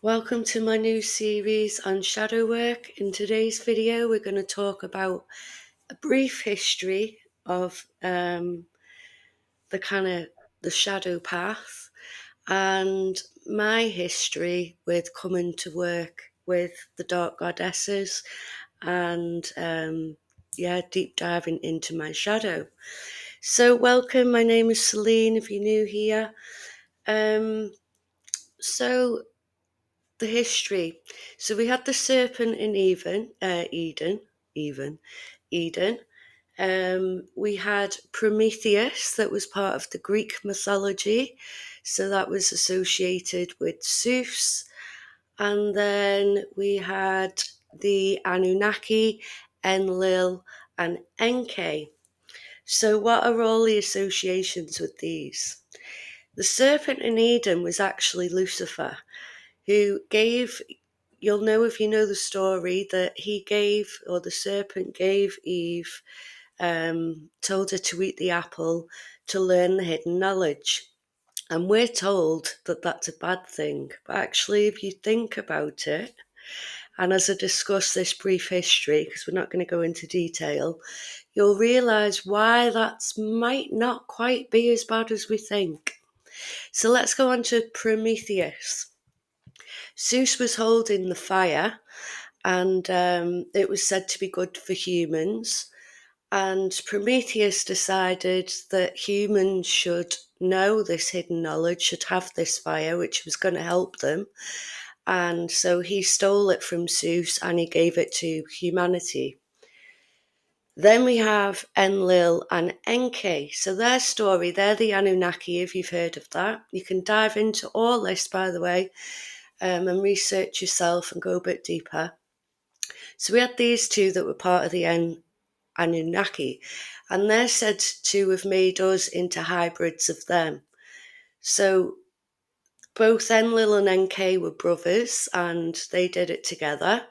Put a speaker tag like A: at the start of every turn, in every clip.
A: Welcome to my new series on shadow work. In today's video, we're going to talk about a brief history of the shadow path and my history with coming to work with the dark goddesses and deep diving into my shadow. So welcome, my name is Celine if you're new here. So the history. So we had the serpent in Eden. We had Prometheus, that was part of the Greek mythology. So that was associated with Zeus. And then we had the Anunnaki, Enlil, and Enki. So what are all the associations with these? The serpent in Eden was actually Lucifer, who gave, you'll know if you know the story, that he gave, or the serpent gave Eve, told her to eat the apple to learn the hidden knowledge. And we're told that that's a bad thing. But actually, if you think about it, and as I discuss this brief history, because we're not going to go into detail, you'll realise why that might not quite be as bad as we think. So let's go on to Prometheus. Zeus was holding the fire, and it was said to be good for humans. And Prometheus decided that humans should know this hidden knowledge, should have this fire, which was going to help them. And so he stole it from Zeus and he gave it to humanity. Then we have Enlil and Enki. So their story, they're the Anunnaki, if you've heard of that. You can dive into all this, by the way, and research yourself and go a bit deeper. So we had these two that were part of the Anunnaki, and they're said to have made us into hybrids of them. So both Enlil and Enki were brothers, and they did it together.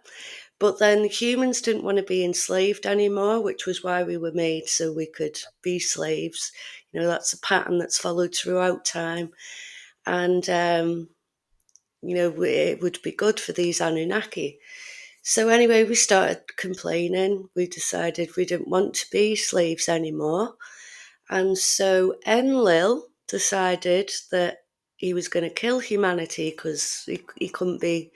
A: But then humans didn't want to be enslaved anymore, which was why we were made, so we could be slaves. You know, that's a pattern that's followed throughout time. And, it would be good for these Anunnaki. So anyway, we started complaining. We decided we didn't want to be slaves anymore. And so Enlil decided that he was going to kill humanity because he couldn't be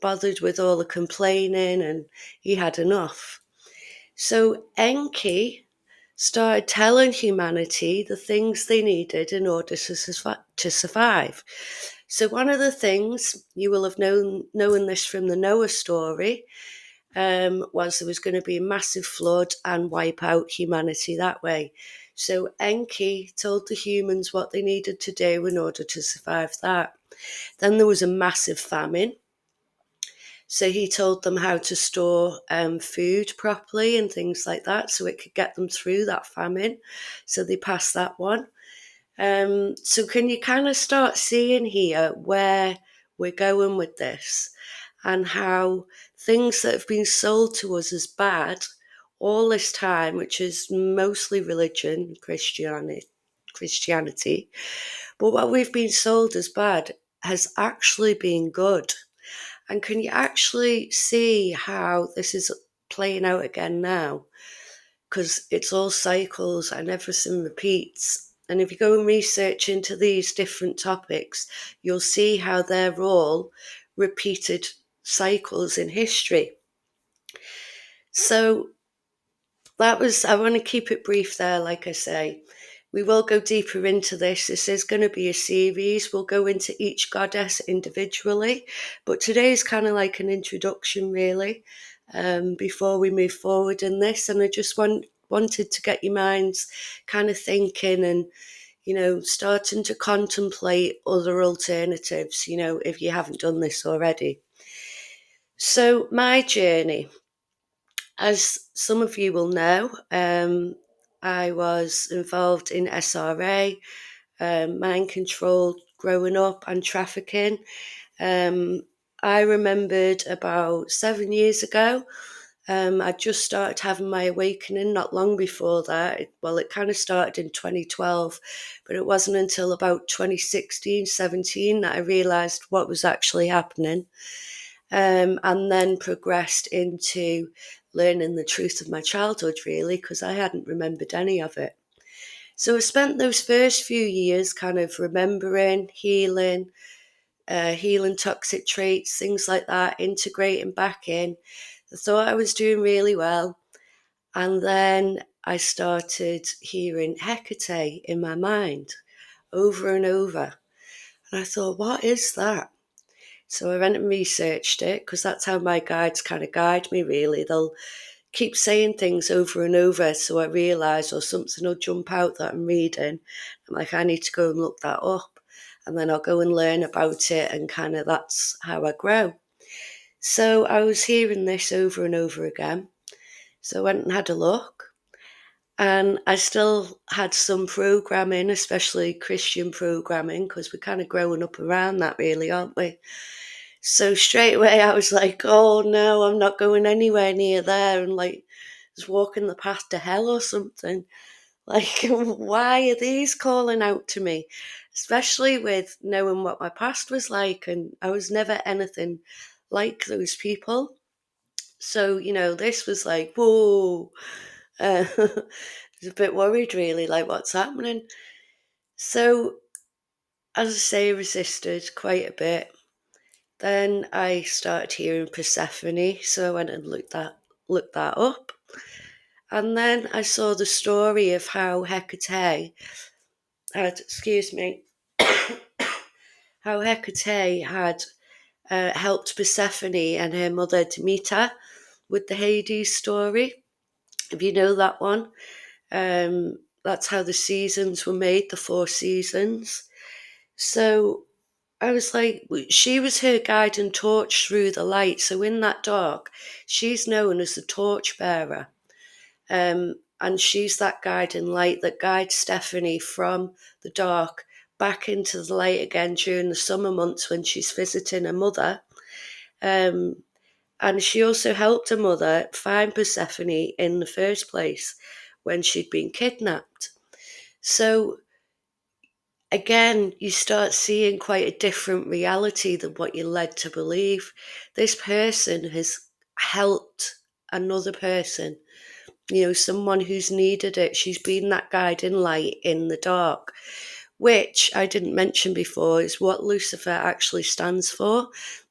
A: bothered with all the complaining and he had enough. So Enki started telling humanity the things they needed in order to survive. So one of the things, you will have known this from the Noah story, was there was going to be a massive flood and wipe out humanity that way. So Enki told the humans what they needed to do in order to survive that. Then there was a massive famine. So he told them how to store food properly and things like that so it could get them through that famine. So they passed that one. So can you kind of start seeing here where we're going with this and how things that have been sold to us as bad all this time, which is mostly religion, Christianity, but what we've been sold as bad has actually been good. And can you actually see how this is playing out again now? Because it's all cycles and everything repeats. And if you go and research into these different topics, you'll see how they're all repeated cycles in history. So I want to keep it brief there, like I say. We will go deeper into this. This is going to be a series. We'll go into each goddess individually. But today is kind of like an introduction, really, before we move forward in this. And I just wanted to get your minds kind of thinking and, starting to contemplate other alternatives, if you haven't done this already. So my journey, as some of you will know, I was involved in SRA, mind control growing up, and trafficking. I remembered about 7 years ago, I just started having my awakening not long before that. It kind of started in 2012, but it wasn't until about 2016, 17 that I realised what was actually happening, and then progressed into learning the truth of my childhood, really, because I hadn't remembered any of it. So I spent those first few years kind of remembering, healing toxic traits, things like that, integrating back in. I thought I was doing really well. And then I started hearing Hecate in my mind over and over. And I thought, what is that? So I went and researched it, because that's how my guides kind of guide me, really. They'll keep saying things over and over, so I realise, or something will jump out that I'm reading. I'm like, I need to go and look that up. And then I'll go and learn about it, and kind of that's how I grow. So I was hearing this over and over again. So I went and had a look. And I still had some programming, especially Christian programming, because we're kind of growing up around that, really, aren't we? So straight away I was like, oh no, I'm not going anywhere near there, and like just walking the path to hell or something. Like, why are these calling out to me? Especially with knowing what my past was like, and I was never anything like those people. So, this was like, whoa. I was a bit worried, really, like, what's happening? So, as I say, resisted quite a bit. Then I started hearing Persephone, so I went and looked that up. And then I saw the story of how Hecate had, excuse me, how Hecate had helped Persephone and her mother Demeter with the Hades story. If you know that one, that's how the seasons were made, the 4 seasons. So I was like, she was her guiding torch through the light. So in that dark, she's known as the torch bearer. And she's that guiding light that guides Stephanie from the dark back into the light again during the summer months when she's visiting her mother. And she also helped her mother find Persephone in the first place when she'd been kidnapped. So again, you start seeing quite a different reality than what you're led to believe. This person has helped another person, someone who's needed it. She's been that guiding light in the dark, which I didn't mention before is what Lucifer actually stands for.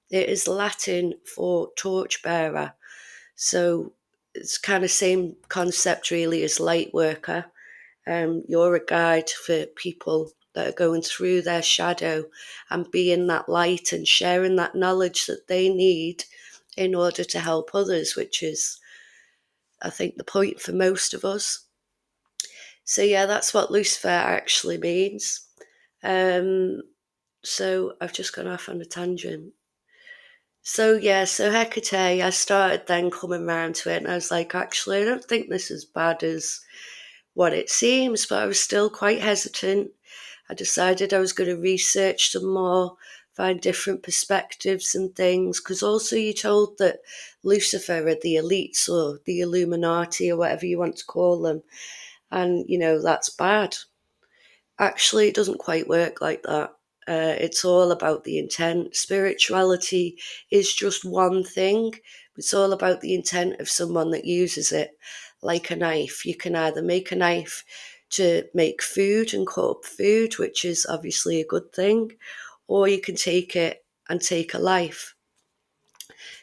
A: It is Latin for torchbearer. So it's kind of same concept really as light worker. You're a guide for people that are going through their shadow and being that light and sharing that knowledge that they need in order to help others, which is, I think, the point for most of us. So yeah, that's what Lucifer actually means. So I've just gone off on a tangent. So yeah, so Hecate, I started then coming around to it, and I was like, actually, I don't think this is as bad as what it seems, but I was still quite hesitant. I decided I was going to research some more, find different perspectives and things, because also you're told that Lucifer are the elites or the Illuminati or whatever you want to call them, and that's bad. Actually, it doesn't quite work like that. It's all about the intent. Spirituality is just one thing. It's all about the intent of someone that uses it. Like a knife, you can either make a knife to make food and cut up food, which is obviously a good thing, or you can take it and take a life.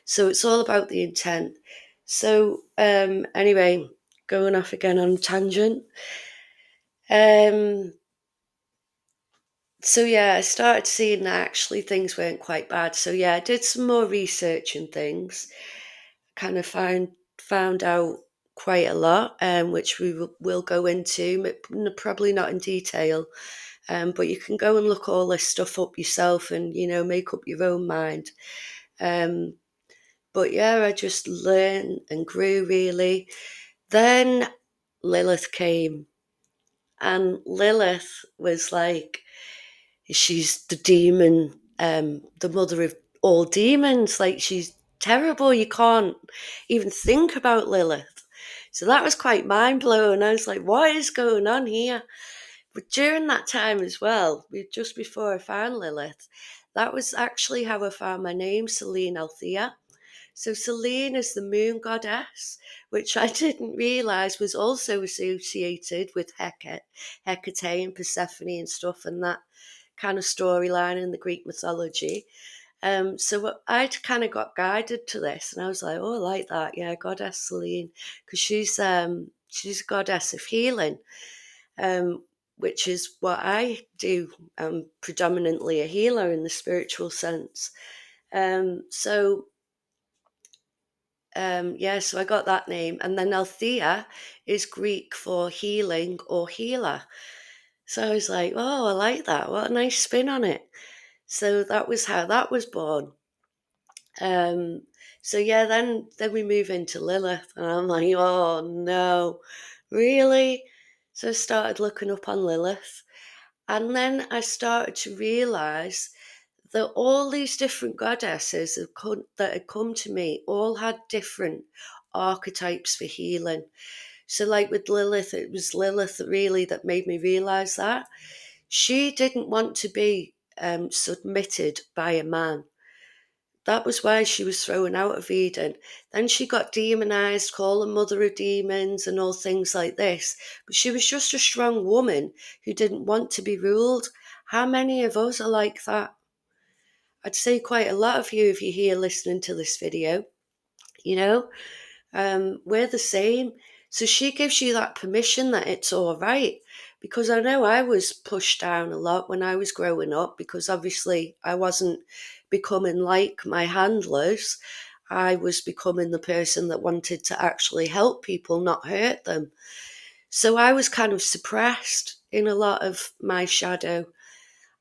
A: So it's all about the intent. So anyway, going off again on a tangent. So yeah, I started seeing that actually things weren't quite bad. So yeah, I did some more research and things. Kind of found out quite a lot, which we will go into, probably not in detail. But you can go and look all this stuff up yourself, and make up your own mind. Um, but yeah, I just learned and grew really. Then Lilith came, and Lilith was like, she's the demon, the mother of all demons. Like, she's terrible. You can't even think about Lilith. So that was quite mind-blowing. I was like, what is going on here? But during that time as well, just before I found Lilith, that was actually how I found my name, Selene Althea. So Selene is the moon goddess, which I didn't realise was also associated with Hecate and Persephone and stuff, and that kind of storyline in the Greek mythology. So I'd kind of got guided to this, and I was like, "Oh, I like that, yeah, Goddess Selene," because she's a goddess of healing, um, which is what I do. I'm predominantly a healer in the spiritual sense. So yeah, so I got that name, and then Althea is Greek for healing or healer. So I was like, "Oh, I like that. What a nice spin on it." So that was how that was born. Um, so yeah, then we move into Lilith, and I'm like, oh no, really? So I started looking up on Lilith, and then I started to realize that all these different goddesses that had come to me all had different archetypes for healing. So, like with Lilith, it was Lilith really that made me realize that she didn't want to be submitted by a man. That was why she was thrown out of Eden. Then she got demonized, called a mother of demons, and all things like this. But she was just a strong woman who didn't want to be ruled. How many of us are like that? I'd say quite a lot of you if you're here listening to this video. You know, we're the same. So she gives you that permission that it's all right. Because I know I was pushed down a lot when I was growing up, because obviously I wasn't becoming like my handlers. I was becoming the person that wanted to actually help people, not hurt them. So I was kind of suppressed in a lot of my shadow.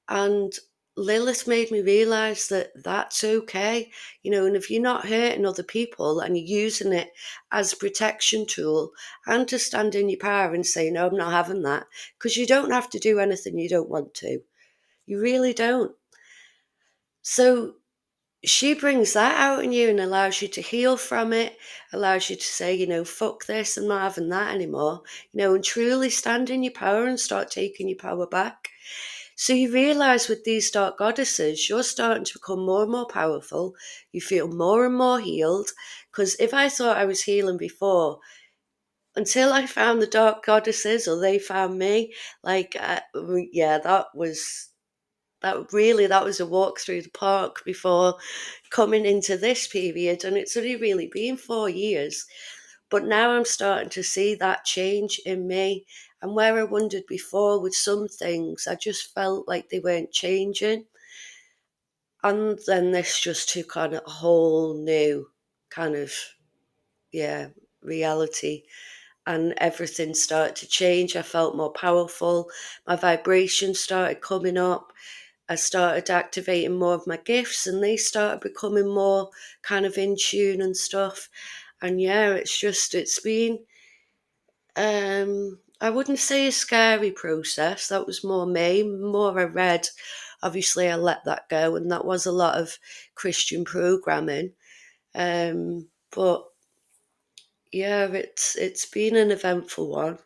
A: And Lilith made me realize that that's okay, and if you're not hurting other people and you're using it as a protection tool, and to stand in your power and say, no, I'm not having that, because you don't have to do anything you don't want to. You really don't. So she brings that out in you and allows you to heal from it, allows you to say, fuck this, I'm not having that anymore, and truly stand in your power and start taking your power back. So you realize with these dark goddesses, you're starting to become more and more powerful. You feel more and more healed. Because if I thought I was healing before, until I found the dark goddesses or they found me, yeah, that was a walk through the park before coming into this period. And it's only really been 4 years. But now I'm starting to see that change in me. And where I wondered before with some things, I just felt like they weren't changing. And then this just took on a whole new kind of, yeah, reality. And everything started to change. I felt more powerful. My vibrations started coming up. I started activating more of my gifts, and they started becoming more kind of in tune and stuff. And yeah, it's been I wouldn't say a scary process. That was more me, more I read. Obviously, I let that go, and that was a lot of Christian programming. But yeah, it's been an eventful one.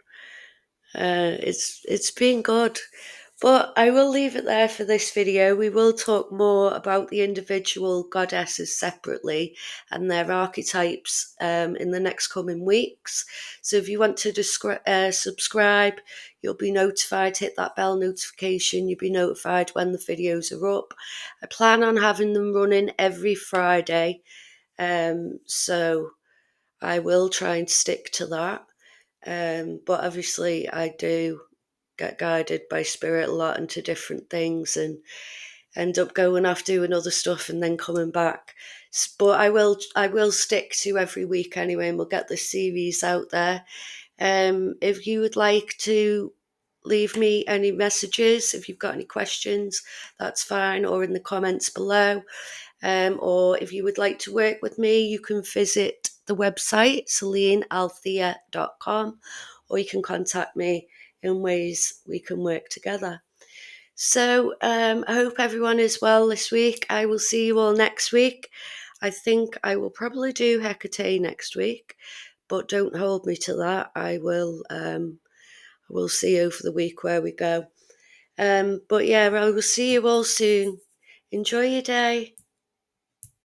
A: It's been good. But I will leave it there for this video. We will talk more about the individual goddesses separately and their archetypes in the next coming weeks. So if you want to subscribe, you'll be notified, hit that bell notification, you'll be notified when the videos are up. I plan on having them running every Friday, so I will try and stick to that. But obviously I do get guided by spirit a lot into different things and end up going off doing other stuff and then coming back. But I will stick to every week anyway, and we'll get the series out there. If you would like to leave me any messages, if you've got any questions, that's fine, or in the comments below. Or if you would like to work with me, you can visit the website selenealthea.com, or you can contact me in ways we can work together. So I hope everyone is well this week. I will see you all next week. I think I will probably do Hecate next week, but don't hold me to that. I will see over the week where we go. But yeah, I will see you all soon. Enjoy your day.